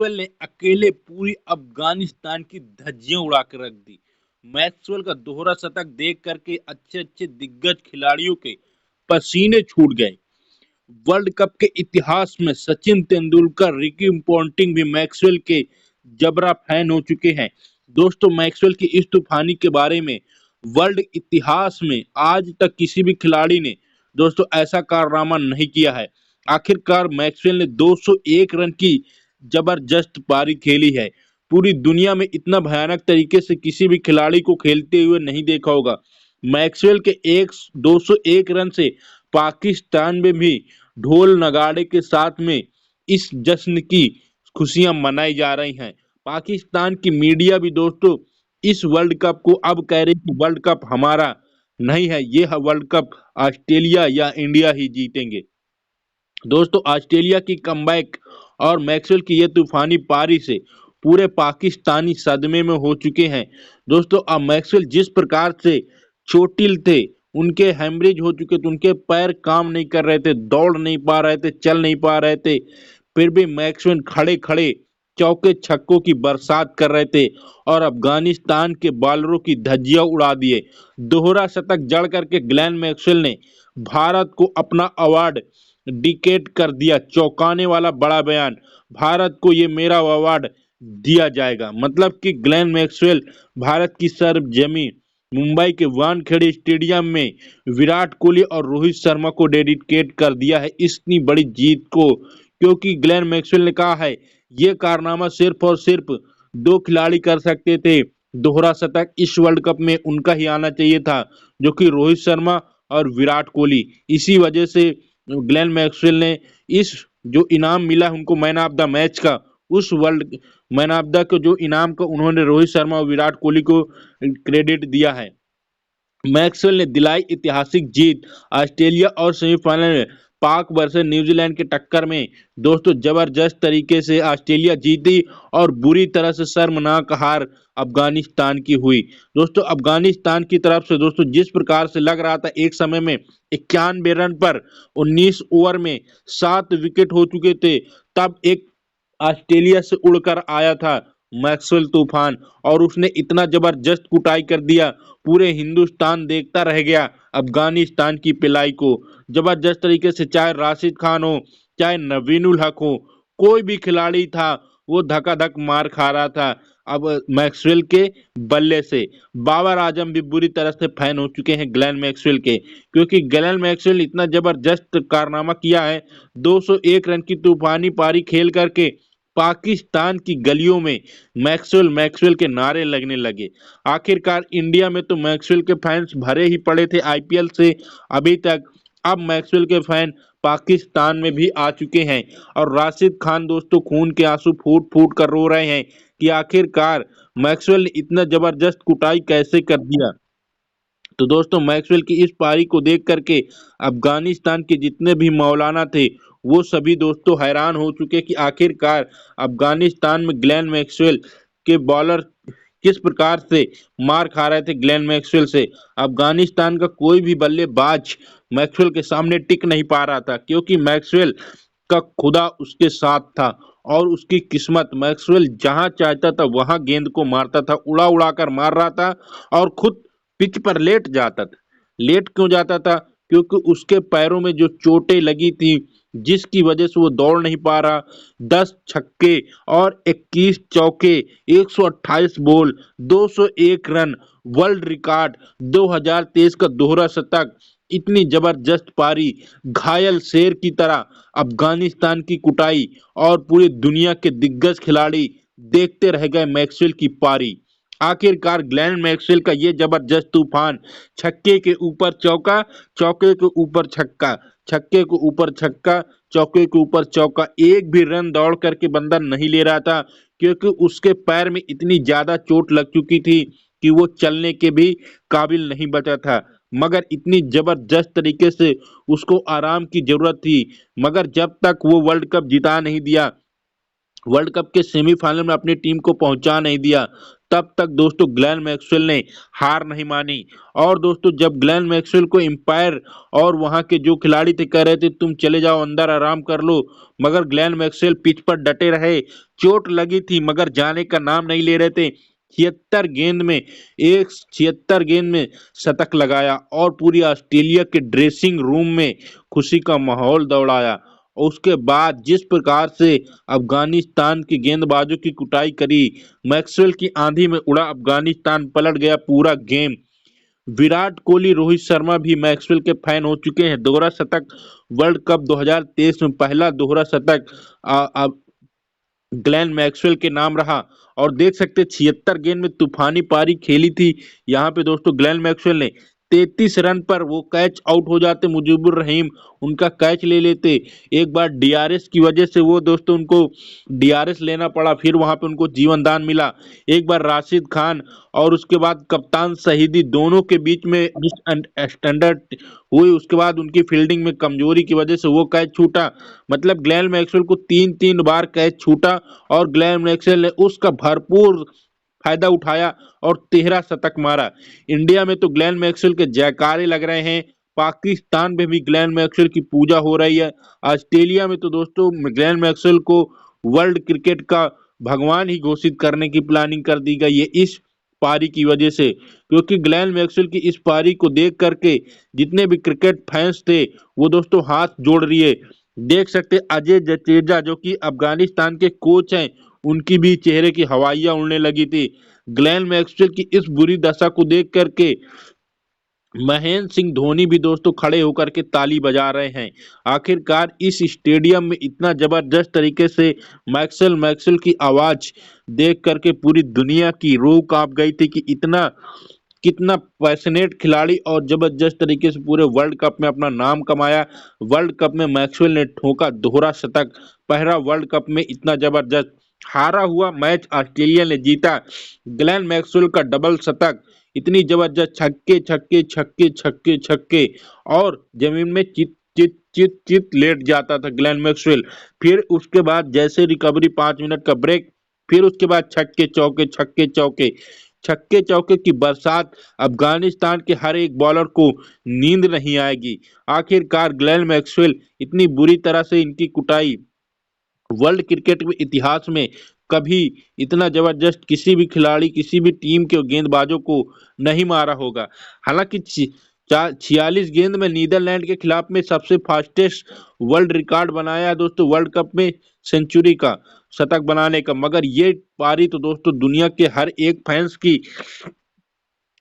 Maxwell ने अकेले पूरी अफगानिस्तान की धज्जियां उड़ा कर रख दी। मैक्सवेल का दोहरा शतक देख करके अच्छे अच्छे दिग्गज खिलाड़ियों के पसीने छूट गए। वर्ल्ड कप के इतिहास में सचिन तेंदुलकर, रिकी पॉन्टिंग भी मैक्सवेल के जबरा फैन हो चुके हैं। दोस्तों, मैक्सवेल की इस तूफानी के बारे में वर्ल्ड इतिहास में आज तक किसी भी खिलाड़ी ने दोस्तों ऐसा कारनामा नहीं किया है। आखिरकार मैक्सवेल ने 201 रन की जबरदस्त पारी खेली है। पूरी दुनिया में इतना भयानक तरीके से किसी भी खिलाड़ी को खेलते हुए नहीं देखा होगा। मैक्सवेल के एक 201 रन से पाकिस्तान में भी ढोल नगाड़े के साथ में इस जश्न की खुशियां मनाई जा रही हैं। पाकिस्तान की मीडिया भी दोस्तों इस वर्ल्ड कप को अब कह रही कि वर्ल्ड कप हमारा नहीं है, ये वर्ल्ड कप ऑस्ट्रेलिया या इंडिया ही जीतेंगे। दोस्तों, ऑस्ट्रेलिया की कमबैक और मैक्सवेल की ये तूफानी पारी से पूरे पाकिस्तानी सदमे में हो चुके हैं। दोस्तों, अब मैक्सवेल जिस प्रकार से चोटिल थे, उनके हेमरेज हो चुके थे, उनके पैर काम नहीं कर रहे थे, दौड़ नहीं पा रहे थे, चल नहीं पा रहे थे, फिर भी मैक्सवेल खड़े खड़े चौके छक्कों की बरसात कर रहे थे और अफगानिस्तान के बॉलरों की धज्जियां उड़ा दिए। दोहरा शतक जड़ करके ग्लेन मैक्सवेल ने भारत को अपना अवार्ड डिकेट कर दिया। चौंकाने वाला बड़ा बयान, भारत को ये मेरा अवार्ड दिया जाएगा। मतलब कि ग्लेन मैक्सवेल भारत की सरजमी मुंबई के वानखेड़े स्टेडियम में विराट कोहली और रोहित शर्मा को डेडिकेट कर दिया है इतनी बड़ी जीत को, क्योंकि ग्लेन मैक्सवेल ने कहा है ये कारनामा सिर्फ और सिर्फ दो खिलाड़ी कर सकते थे। दोहरा शतक इस वर्ल्ड कप में उनका ही आना चाहिए था, जो कि रोहित शर्मा और विराट कोहली। इसी वजह से ग्लेन मैक्सवेल ने इस जो इनाम मिला उनको मैन ऑफ द मैच का, उस वर्ल्ड मैन ऑफ द को जो इनाम का उन्होंने रोहित शर्मा और विराट कोहली को क्रेडिट दिया है। मैक्सवेल ने दिलाई ऐतिहासिक जीत। ऑस्ट्रेलिया और सेमीफाइनल में पाक वर्सेस न्यूजीलैंड के टक्कर में दोस्तों जबरदस्त तरीके से ऑस्ट्रेलिया जीती और बुरी तरह से शर्मनाक हार अफगानिस्तान की हुई। दोस्तों, अफगानिस्तान की तरफ से दोस्तों जिस प्रकार से लग रहा था एक समय में 91 रन पर 19 ओवर में 7 विकेट हो चुके थे, तब एक ऑस्ट्रेलिया से उड़कर आया था मैक्सवेल तूफान और उसने इतना जबरदस्त कुटाई कर दिया, पूरे हिंदुस्तान देखता रह गया अफगानिस्तान की पिलाई को। जबरदस्त तरीके से चाहे राशिद खान हो, चाहे नवीनुल हक हो, कोई भी खिलाड़ी था वो धकाधक मार खा रहा था अब मैक्सवेल के बल्ले से। बाबर आजम भी बुरी तरह से फैन हो चुके हैं ग्लेन मैक्सवेल के, क्योंकि ग्लेन मैक्सवेल इतना जबरदस्त कारनामा किया है। 201 रन की तूफानी पारी खेल करके पाकिस्तान की गलियों में मैक्सवेल मैक्सवेल के नारे लगने लगे। आखिरकार इंडिया में तो मैक्सवेल के फैंस भरे ही पड़े थे आईपीएल से अभी तक, अब मैक्सवेल के फैन पाकिस्तान में भी आ चुके हैं और राशिद खान दोस्तों खून के आंसू फूट फूट कर रो रहे हैं कि आखिरकार मैक्सवेल ने इतना जबरदस्त कुटाई कैसे कर दिया। तो दोस्तों, मैक्सवेल की इस पारी को देख करके अफगानिस्तान के जितने भी मौलाना थे वो सभी दोस्तों हैरान हो चुके कि आखिरकार अफगानिस्तान में ग्लेन मैक्सवेल के बॉलर किस प्रकार से मार खा रहे थे ग्लेन मैक्सवेल से। अफगानिस्तान का कोई भी बल्लेबाज मैक्सवेल के सामने टिक नहीं पा रहा था, क्योंकि मैक्सवेल का खुदा उसके साथ था और उसकी किस्मत, मैक्सवेल जहां चाहता था वहां गेंद को मारता था, उड़ा उड़ा कर मार रहा था और खुद पिच पर लेट जाता था। लेट क्यों जाता था? क्योंकि उसके पैरों में जो चोटें लगी थी, जिसकी वजह से वो दौड़ नहीं पा रहा। 10 छक्के और 21 चौके, 128 बॉल, 201 रन, वर्ल्ड रिकॉर्ड, 2023 का दोहरा शतक, इतनी जबरदस्त पारी, घायल शेर की तरह अफगानिस्तान की कुटाई और पूरी दुनिया के दिग्गज खिलाड़ी देखते रह गए मैक्सवेल की पारी। आखिरकार ग्लेन मैक्सवेल का ये जबरदस्त तूफान, छक्के के ऊपर चौका, चौके के ऊपर छक्का, छक्के के ऊपर छक्का, चौके के ऊपर चौका, एक भी रन दौड़ करके बंदा नहीं ले रहा था, क्योंकि उसके पैर में इतनी ज्यादा चोट लग चुकी थी कि वो चलने के भी काबिल नहीं बचा था। मगर इतनी जबरदस्त तरीके से उसको आराम की जरूरत थी, मगर जब तक वो वर्ल्ड कप जिता नहीं दिया, वर्ल्ड कप के सेमीफाइनल में अपनी टीम को पहुंचा नहीं दिया, तब तक दोस्तों ग्लेन मैक्सवेल ने हार नहीं मानी। और दोस्तों जब ग्लेन मैक्सवेल को एम्पायर और वहां के जो खिलाड़ी थे कह रहे थे तुम चले जाओ अंदर आराम कर लो, मगर ग्लेन मैक्सवेल पिच पर डटे रहे। चोट लगी थी मगर जाने का नाम नहीं ले रहे थे। 76 गेंद में शतक लगाया और पूरी ऑस्ट्रेलिया के ड्रेसिंग रूम में खुशी का माहौल दौड़ाया। और उसके बाद जिस प्रकार से अफगानिस्तान के गेंदबाजों की कुटाई करी, मैक्सवेल की आंधी में उड़ा अफगानिस्तान, पलट गया पूरा गेम। विराट कोहली, रोहित शर्मा भी मैक्सवेल के फैन हो चुके हैं। दोहरा शतक वर्ल्ड कप 2023 में पहला दोहरा शतक ग्लेन मैक्सवेल के नाम रहा। और देख सकते 76 गेंद में तूफानी पारी खेली थी यहाँ पे दोस्तों ग्लेन मैक्सवेल ने। 33 रन पर वो कैच आउट हो जाते, मुजीबुर रहीम उनका कैच ले लेते। एक बार डीआरएस की वजह से वो दोस्तों उनको डीआरएस लेना पड़ा, फिर वहां पे उनको जीवन दान मिला। एक बार राशिद खान और उसके बाद कप्तान शहीदी दोनों के बीच में स्टैंडर्ड हुई, उसके बाद उनकी फील्डिंग में कमजोरी की वजह से वो कैच छूटा। मतलब ग्लेन मैक्सवेल को तीन तीन बार कैच छूटा और ग्लेन मैक्सवेल ने उसका भरपूर फायदा उठाया और 13 शतक मारा। इंडिया में तो ग्लेन मैक्सवेल के जयकारे लग रहे हैं, पाकिस्तान में भी ग्लेन मैक्सवेल की पूजा हो रही है। ऑस्ट्रेलिया में तो दोस्तों ग्लेन मैक्सवेल को वर्ल्ड क्रिकेट का भगवान ही घोषित करने की प्लानिंग कर दी गई है इस पारी की वजह से, क्योंकि ग्लेन मैक्सवेल की इस पारी को देख करके जितने भी क्रिकेट फैंस थे वो दोस्तों हाथ जोड़ रही है। देख सकते अजय जडेजा जो कि अफगानिस्तान के कोच हैं, उनकी भी चेहरे की हवाइयां उड़ने लगी थी। ग्लेन मैक्सवेल की इस बुरी दशा को देख करके महेंद्र सिंह धोनी भी दोस्तों खड़े होकर के ताली बजा रहे हैं। आखिरकार इस स्टेडियम में इतना जबरदस्त तरीके से मैक्सवेल मैक्सवेल की आवाज देख करके पूरी दुनिया की रूह कांप गई थी कि इतना कितना पैशनेट खिलाड़ी और जबरदस्त तरीके से पूरे वर्ल्ड कप में अपना नाम कमाया। वर्ल्ड कप में मैक्सवेल ने ठोका दोहरा शतक, पहला वर्ल्ड कप में इतना जबरदस्त। हारा हुआ मैच ऑस्ट्रेलिया ने जीता, ग्लेन मैक्सवेल का डबल शतक, इतनी जबरदस्त छक्के छक्के छक्के छक्के छक्के, और जमीन में चित चित चित चित लेट जाता था ग्लेन मैक्सवेल। फिर उसके बाद जैसे रिकवरी, 5 मिनट का ब्रेक, फिर उसके बाद छक्के चौके छक्के चौके छक्के चौके की बरसात। अफगानिस्तान के हर एक बॉलर को नींद नहीं आएगी। आखिरकार ग्लेन मैक्सवेल इतनी बुरी तरह से इनकी कुटाई वर्ल्ड क्रिकेट में इतिहास में कभी इतना जबरदस्त किसी भी खिलाड़ी, किसी भी टीम के गेंदबाजों को नहीं मारा होगा। हालांकि 46 गेंद में नीदरलैंड के खिलाफ में सबसे फास्टेस्ट वर्ल्ड रिकॉर्ड बनाया है दोस्तों वर्ल्ड कप में सेंचुरी का, शतक बनाने का। मगर ये पारी तो दोस्तों दुनिया के हर एक फैंस की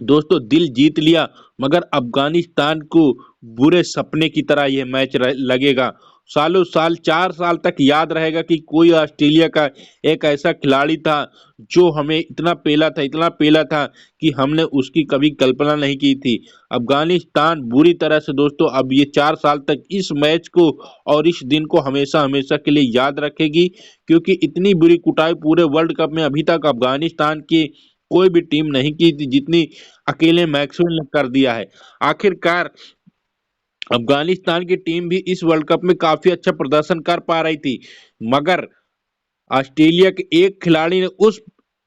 दोस्तों दिल जीत लिया। मगर अफगानिस्तान को बुरे सपने की तरह यह मैच लगेगा। सालों साल, 4 साल तक याद रहेगा कि कोई ऑस्ट्रेलिया का एक ऐसा खिलाड़ी था जो हमें इतना पेला था कि हमने उसकी कभी कल्पना नहीं की थी। अफगानिस्तान बुरी तरह से दोस्तों अब ये 4 साल तक इस मैच को और इस दिन को हमेशा हमेशा के लिए याद रखेगी, क्योंकि इतनी बुरी कुटाई पूरे वर्ल्ड कप में अभी तक अफगानिस्तान की कोई भी टीम नहीं की थी जितनी अकेले मैक्सवेल ने कर दिया है। आखिरकार अफगानिस्तान की टीम भी इस वर्ल्ड कप में काफी अच्छा प्रदर्शन कर पा रही थी, मगर ऑस्ट्रेलिया के एक खिलाड़ी ने उस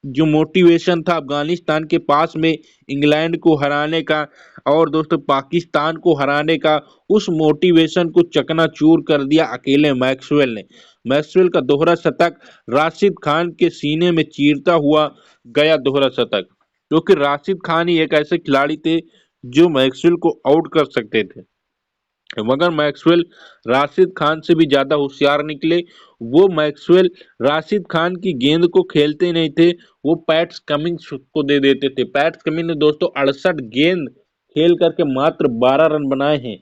जो मोटिवेशन था अफगानिस्तान के पास में इंग्लैंड को हराने का और दोस्तों पाकिस्तान को हराने का, उस मोटिवेशन को चकनाचूर कर दिया अकेले मैक्सवेल ने। मैक्सवेल का दोहरा शतक राशिद खान के सीने में चीरता हुआ गया दोहरा शतक, क्योंकि राशिद खान ही एक ऐसे खिलाड़ी थे जो मैक्सवेल को आउट कर सकते थे। मगर मैक्सवेल राशिद खान से भी ज्यादा होशियार निकले। वो मैक्सवेल राशिद खान की गेंद को खेलते नहीं थे, वो पैट्स कमिंस को दे देते थे। पैट्स कमिंस ने दोस्तों 68 गेंद खेल करके मात्र 12 रन बनाए हैं।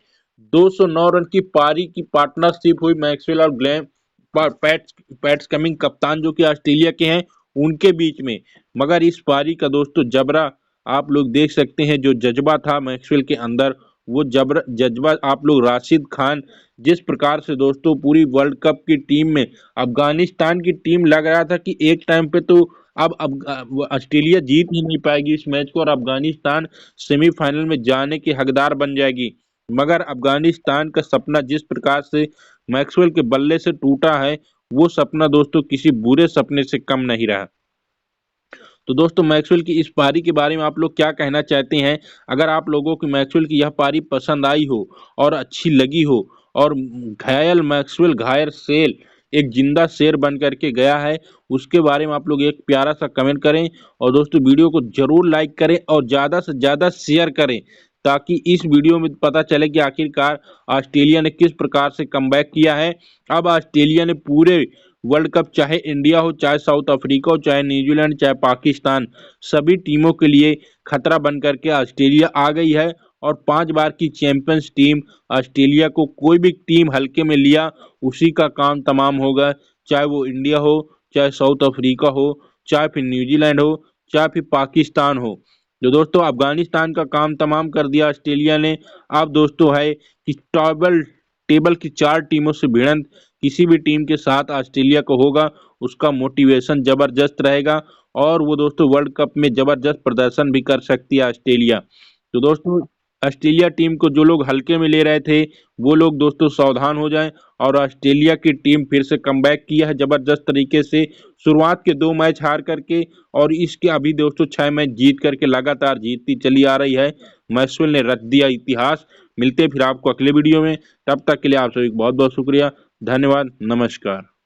209 रन की पारी की पार्टनरशिप हुई मैक्सवेल और ग्लेन पैट्स कमिंस कप्तान जो कि ऑस्ट्रेलिया के हैं उनके बीच में। मगर इस पारी का दोस्तों जबरा आप लोग देख सकते हैं, जो जज्बा था मैक्सवेल के अंदर, वो जबर जज्बा आप लोग राशिद खान जिस प्रकार से दोस्तों पूरी वर्ल्ड कप की टीम में अफगानिस्तान की टीम लग रहा था कि एक टाइम पे तो अब ऑस्ट्रेलिया जीत ही नहीं पाएगी इस मैच को और अफगानिस्तान सेमीफाइनल में जाने की हकदार बन जाएगी। मगर अफगानिस्तान का सपना जिस प्रकार से मैक्सवेल के बल्ले से टूटा है, वो सपना दोस्तों किसी बुरे सपने से कम नहीं रहा। तो दोस्तों मैक्सवेल की इस पारी के बारे में आप लोग क्या कहना चाहते हैं? अगर आप लोगों को मैक्सवेल की यह पारी पसंद आई हो और अच्छी लगी हो और घायल मैक्सवेल घायल शेर एक जिंदा शेर बन करके गया है, उसके बारे में आप लोग एक प्यारा सा कमेंट करें और दोस्तों वीडियो को जरूर लाइक करें और ज़्यादा से ज़्यादा शेयर करें ताकि इस वीडियो में पता चले कि आखिरकार ऑस्ट्रेलिया ने किस प्रकार से कमबैक किया है। अब ऑस्ट्रेलिया ने पूरे वर्ल्ड कप चाहे इंडिया हो, चाहे साउथ अफ्रीका हो, चाहे न्यूजीलैंड, चाहे पाकिस्तान, सभी टीमों के लिए खतरा बन करके ऑस्ट्रेलिया आ गई है और 5 बार की चैंपियंस टीम ऑस्ट्रेलिया को कोई भी टीम हल्के में लिया उसी का काम तमाम होगा, चाहे वो इंडिया हो, चाहे साउथ अफ्रीका हो, चाहे फिर न्यूजीलैंड हो, चाहे फिर पाकिस्तान हो। तो दोस्तों अफगानिस्तान का काम तमाम कर दिया ऑस्ट्रेलिया ने। अब दोस्तों है कि टेबल टेबल की 4 टीमों से भिड़ंत किसी भी टीम के साथ ऑस्ट्रेलिया को होगा, उसका मोटिवेशन जबरदस्त रहेगा और वो दोस्तों वर्ल्ड कप में जबरदस्त प्रदर्शन भी कर सकती है ऑस्ट्रेलिया। तो दोस्तों ऑस्ट्रेलिया टीम को जो लोग हल्के में ले रहे थे वो लोग दोस्तों सावधान हो जाएं और ऑस्ट्रेलिया की टीम फिर से कमबैक किया है जबरदस्त तरीके से, शुरुआत के 2 मैच हार करके और इसके अभी दोस्तों 6 मैच जीत करके लगातार जीतती चली आ रही है। मैक्सवेल ने रच दिया इतिहास। मिलते हैं फिर आपको अगले वीडियो में, तब तक के लिए आप सभी को बहुत बहुत शुक्रिया, धन्यवाद, नमस्कार।